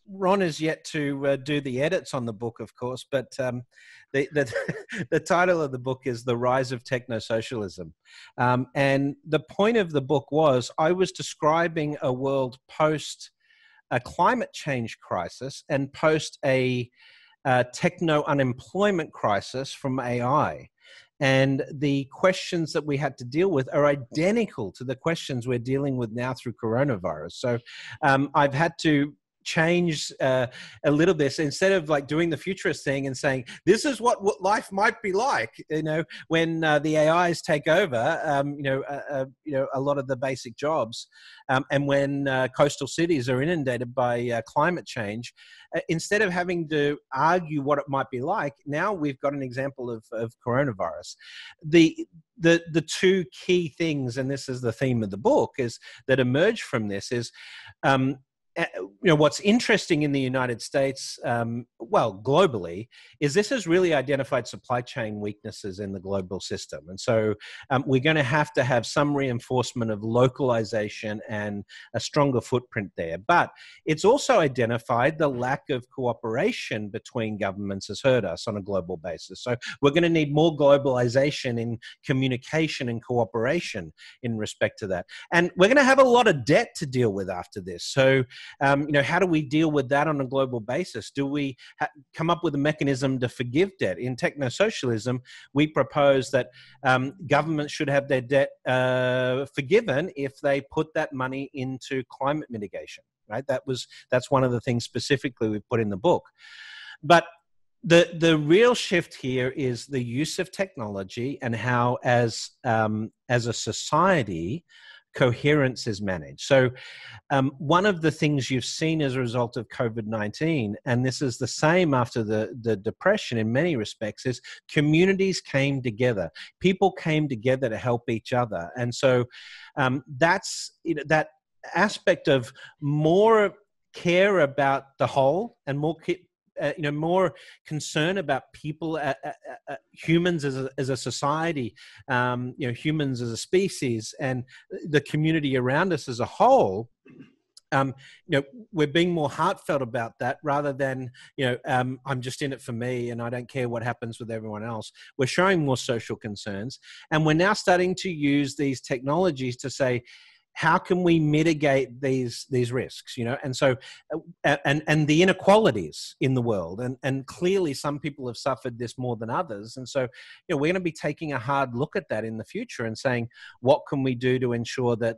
Ron is yet to do the edits on the book, of course, but the title of the book is The Rise of Technosocialism. And the point of the book was I was describing a world post a climate change crisis and post a techno-unemployment crisis from AI. And the questions that we had to deal with are identical to the questions we're dealing with now through coronavirus. So I've had to change a little bit. Instead of like doing the futurist thing and saying, this is what life might be like, when the AIs take over, a lot of the basic jobs, and when coastal cities are inundated by climate change, instead of having to argue what it might be like, now we've got an example of coronavirus. The two key things, and this is the theme of the book, is that emerge from this is, what's interesting in the United States, globally, is this has really identified supply chain weaknesses in the global system. And so we're going to have some reinforcement of localization and a stronger footprint there. But it's also identified the lack of cooperation between governments has hurt us on a global basis. So we're going to need more globalization in communication and cooperation in respect to that. And we're going to have a lot of debt to deal with after this. So how do we deal with that on a global basis? Do we come up with a mechanism to forgive debt? In Technosocialism, we propose that governments should have their debt forgiven if they put that money into climate mitigation, right? That's one of the things specifically we put in the book. But the real shift here is the use of technology and how, as a society, coherence is managed. So one of the things you've seen as a result of COVID-19, and this is the same after the Depression in many respects, is communities came together. People came together to help each other. And so that's that aspect of more care about the whole and more more concern about people, humans as a society, humans as a species, and the community around us as a whole. We're being more heartfelt about that rather than, I'm just in it for me and I don't care what happens with everyone else. We're showing more social concerns, and we're now starting to use these technologies to say, how can we mitigate these risks, and so and the inequalities in the world, and clearly some people have suffered this more than others, and so we're going to be taking a hard look at that in the future and saying, what can we do to ensure that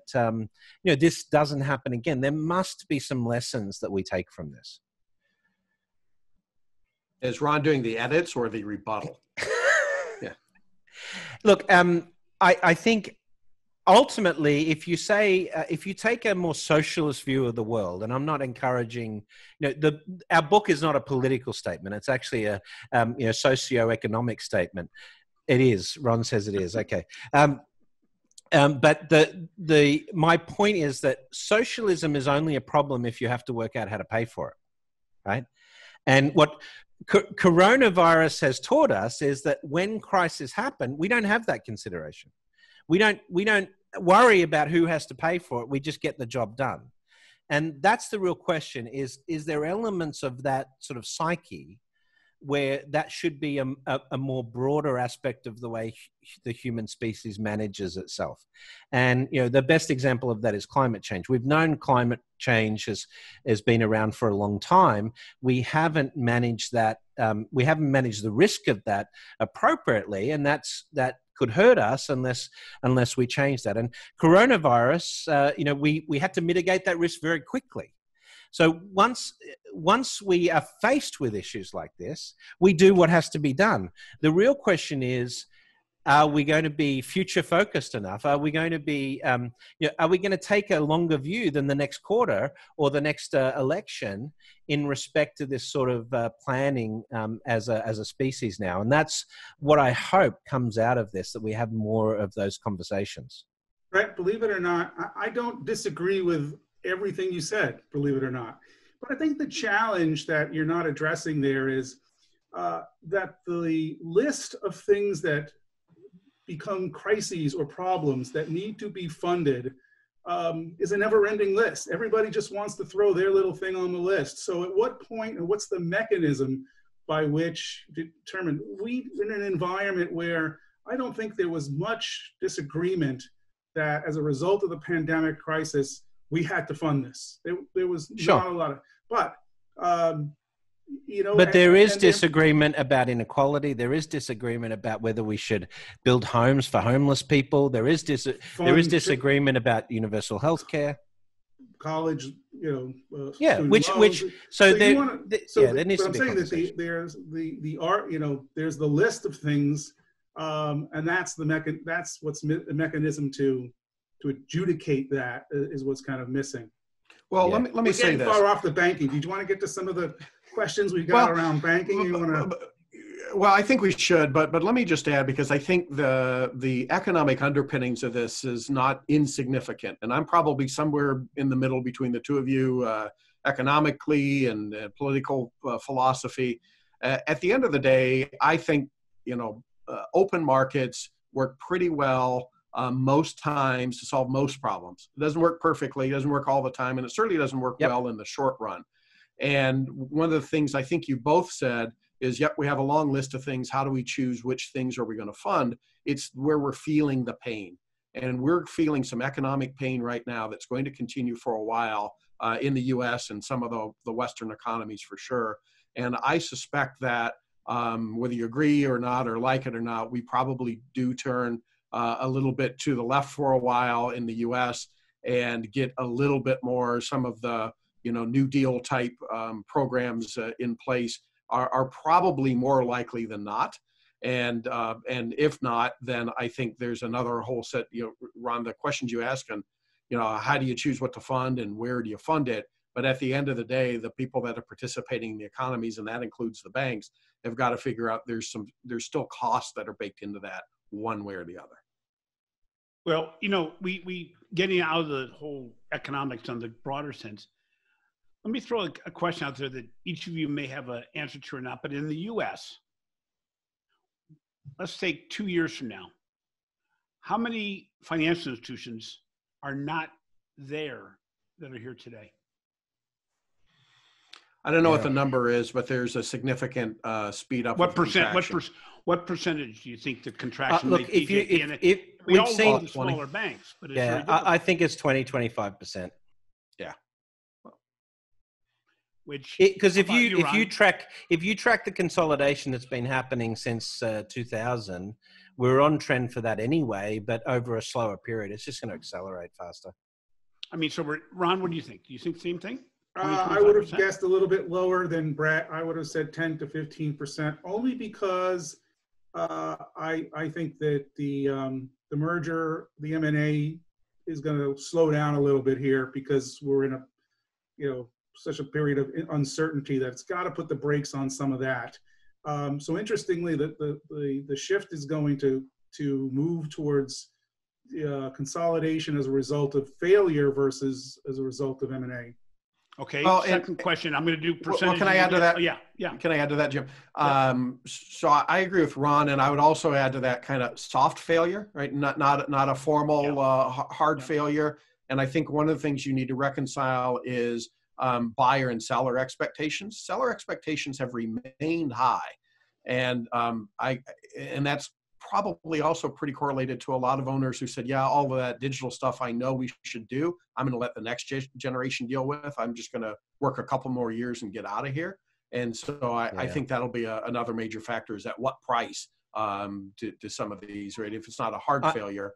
this doesn't happen again? There must be some lessons that we take from this. Is Ron doing the edits or the rebuttal? Yeah. Look, I think. Ultimately, if you take a more socialist view of the world, and I'm not encouraging, our book is not a political statement. It's actually a, socioeconomic statement. It is. Ron says it is. Okay. But my point is that socialism is only a problem if you have to work out how to pay for it, right? And what coronavirus has taught us is that when crises happen, we don't have that consideration. We don't worry about who has to pay for it. We just get the job done. And that's the real question is there elements of that sort of psyche where that should be a more broader aspect of the way the human species manages itself. And, the best example of that is climate change. We've known climate change has been around for a long time. We haven't managed that. We haven't managed the risk of that appropriately. And that could hurt us unless we change that. And coronavirus, we had to mitigate that risk very quickly. So once we are faced with issues like this, we do what has to be done. The real question is, are we going to be future focused enough? Are we going to be, are we going to take a longer view than the next quarter or the next election in respect to this sort of planning as a species now? And that's what I hope comes out of this, that we have more of those conversations. Brett, believe it or not, I don't disagree with everything you said, believe it or not. But I think the challenge that you're not addressing there is that the list of things that become crises or problems that need to be funded is a never-ending list. Everybody just wants to throw their little thing on the list. So at what point, or what's the mechanism by which determine we in an environment where I don't think there was much disagreement that as a result of the pandemic crisis, we had to fund this. There was not a lot of, but But there is disagreement about inequality. There is disagreement about whether we should build homes for homeless people. There is disagreement about universal health care. College, there needs but to I'm be saying that there's the art, there's the list of things, and that's what's the mechanism to adjudicate that is what's kind of missing. Well, let me say this. We're getting far off the banking. Did you want to get to some of the questions we got around banking? Well, I think we should, but let me just add, because I think the economic underpinnings of this is not insignificant, and I'm probably somewhere in the middle between the two of you, economically and political philosophy. At the end of the day, I think open markets work pretty well most times to solve most problems. It doesn't work perfectly, it doesn't work all the time, and it certainly doesn't work well in the short run. And one of the things I think you both said is, we have a long list of things. How do we choose which things are we going to fund? It's where we're feeling the pain. And we're feeling some economic pain right now that's going to continue for a while in the US and some of the Western economies for sure. And I suspect that whether you agree or not, or like it or not, we probably do turn a little bit to the left for a while in the US and get a little bit more, some of the New Deal type programs in place are probably more likely than not. And if not, then I think there's another whole set, Ron, the questions you ask, and how do you choose what to fund and where do you fund it? But at the end of the day, the people that are participating in the economies, and that includes the banks, have got to figure out there's still costs that are baked into that one way or the other. Well, we getting out of the whole economics on the broader sense. Let me throw a question out there that each of you may have an answer to or not, but in the US, let's take 2 years from now, how many financial institutions are not there that are here today? I don't know what the number is, but there's a significant speed up. What percentage do you think the contraction look, may be? We all love the smaller banks, but it's I think it's 20-25%. Yeah. Because if you track the consolidation that's been happening since 2000, we're on trend for that anyway, but over a slower period, it's just going to accelerate faster. I mean, so Ron, what do you think? Do you think the same thing? I would have guessed a little bit lower than Brett. I would have said 10 to 15%, only because I think that the merger, the M&A, is going to slow down a little bit here because we're in a such a period of uncertainty that it's got to put the brakes on some of that. So interestingly, the shift is going to move towards consolidation as a result of failure versus as a result of M&A. Okay. Well, second question. I'm going to do percentage. Well, can I add to that? Yeah. Can I add to that, Jim? Yeah. So I agree with Ron, and I would also add to that kind of soft failure, right? Not a formal hard failure. And I think one of the things you need to reconcile is buyer and seller expectations. Seller expectations have remained high, and that's probably also pretty correlated to a lot of owners who said, yeah, all of that digital stuff I know we should do, I'm going to let the next generation deal with. I'm just going to work a couple more years and get out of here. And so I think that'll be another major factor, is at what price to some of these, right? If it's not a hard failure.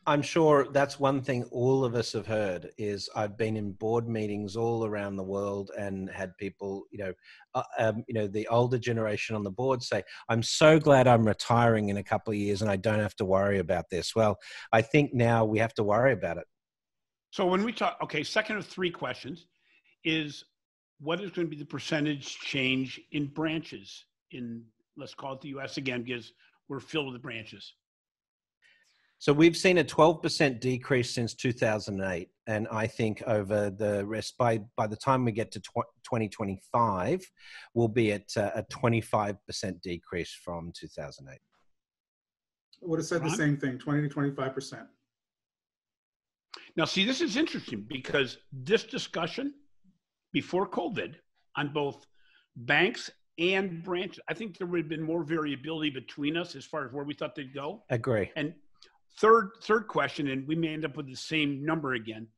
I'm sure that's one thing all of us have heard. Is I've been in board meetings all around the world and had people, the older generation on the board say, "I'm so glad I'm retiring in a couple of years and I don't have to worry about this." Well, I think now we have to worry about it. So when we talk, second of three questions is, what is going to be the percentage change in branches in, let's call it the U.S. again, because we're filled with the branches? So we've seen a 12% decrease since 2008. And I think over the rest, by the time we get to 2025, we'll be at a 25% decrease from 2008. I would have said the same thing, 20 to 25%. Now, see, this is interesting because this discussion before COVID on both banks and branches, I think there would have been more variability between us as far as where we thought they'd go. Agree. And third question, and we may end up with the same number again.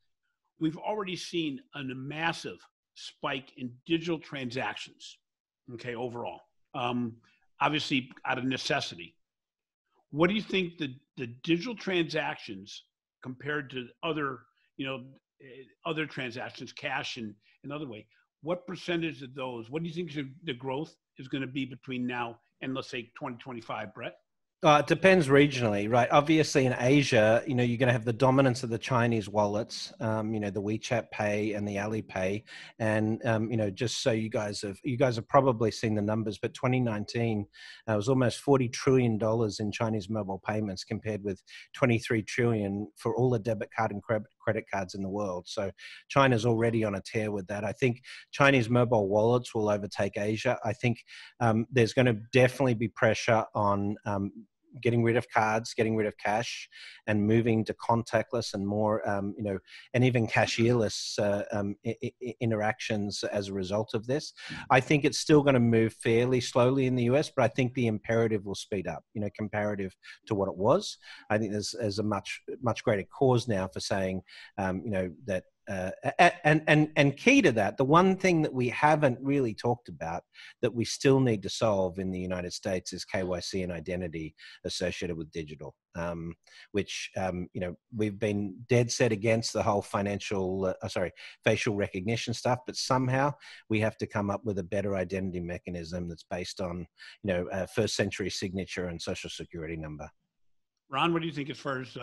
We've already seen a massive spike in digital transactions, overall, obviously out of necessity. What do you think the digital transactions compared to other transactions, cash and other way, what percentage of those, what do you think the growth is going to be between now and, let's say, 2025, Brett? It depends regionally, right? Obviously in Asia, you're going to have the dominance of the Chinese wallets, the WeChat Pay and the Alipay. And, just so you guys have probably seen the numbers, but 2019 was almost $40 trillion in Chinese mobile payments compared with 23 trillion for all the debit card and credit cards in the world. So China's already on a tear with that. I think Chinese mobile wallets will overtake Asia. I think there's going to definitely be pressure on getting rid of cards, getting rid of cash, and moving to contactless and more, and even cashierless interactions as a result of this. I think it's still going to move fairly slowly in the US, but I think the imperative will speed up, comparative to what it was. I think there's a much greater cause now for saying, that and key to that, the one thing that we haven't really talked about that we still need to solve in the United States is KYC and identity associated with digital, which, we've been dead set against the whole facial recognition stuff, but somehow we have to come up with a better identity mechanism that's based on, first century signature and social security number. Ron, what do you think as far as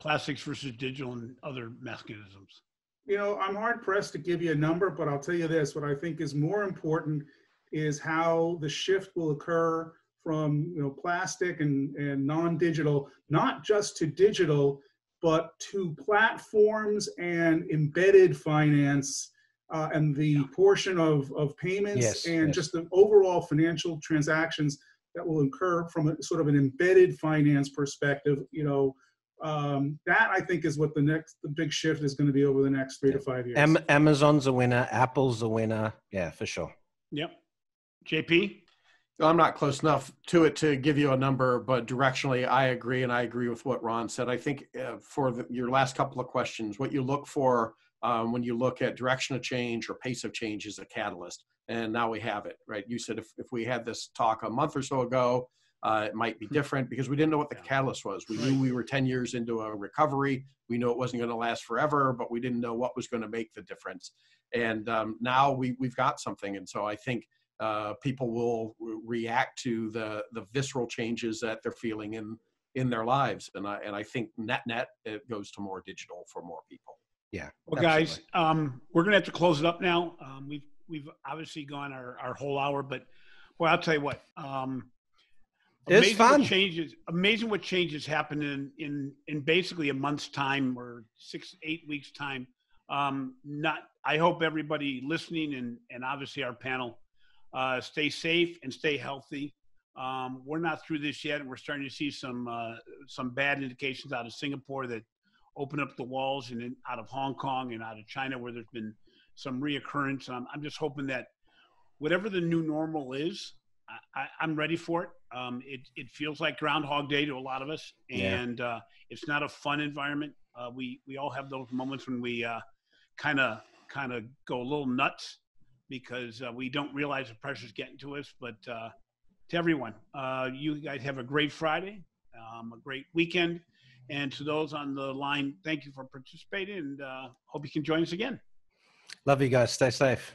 plastics versus digital and other mechanisms? I'm hard pressed to give you a number, but I'll tell you this, what I think is more important is how the shift will occur from, plastic and non-digital, not just to digital, but to platforms and embedded finance and the portion of payments just the overall financial transactions that will occur from a sort of an embedded finance perspective, that I think is what the big shift is going to be over the next 3 to 5 years. Amazon's a winner. Apple's a winner. Yeah, for sure. Yep. JP? I'm not close enough to it to give you a number, but directionally, I agree. And I agree with what Ron said. I think for your last couple of questions, what you look for when you look at direction of change or pace of change is a catalyst. And now we have it, right? You said if we had this talk a month or so ago, it might be different because we didn't know what the catalyst was. We knew we were 10 years into a recovery. We knew it wasn't going to last forever, but we didn't know what was going to make the difference. And now we've got something. And so I think people will react to the visceral changes that they're feeling in their lives. And I think net it goes to more digital for more people. Yeah. Well, absolutely. Guys, we're going to have to close it up now. We've obviously gone our whole hour, but well, I'll tell you what. It's fun. Amazing what changes happen in basically a month's time or 6-8 weeks time. I hope everybody listening and obviously our panel stay safe and stay healthy. We're not through this yet, and we're starting to see some bad indications out of Singapore that open up the walls, and out of Hong Kong and out of China where there's been some reoccurrence. I'm just hoping that whatever the new normal is, I'm ready for it. It feels like Groundhog Day to a lot of us, and it's not a fun environment. We all have those moments when we kind of go a little nuts because we don't realize the pressure's getting to us. But to everyone, you guys have a great Friday, a great weekend, and to those on the line, thank you for participating, and hope you can join us again. Love you guys. Stay safe.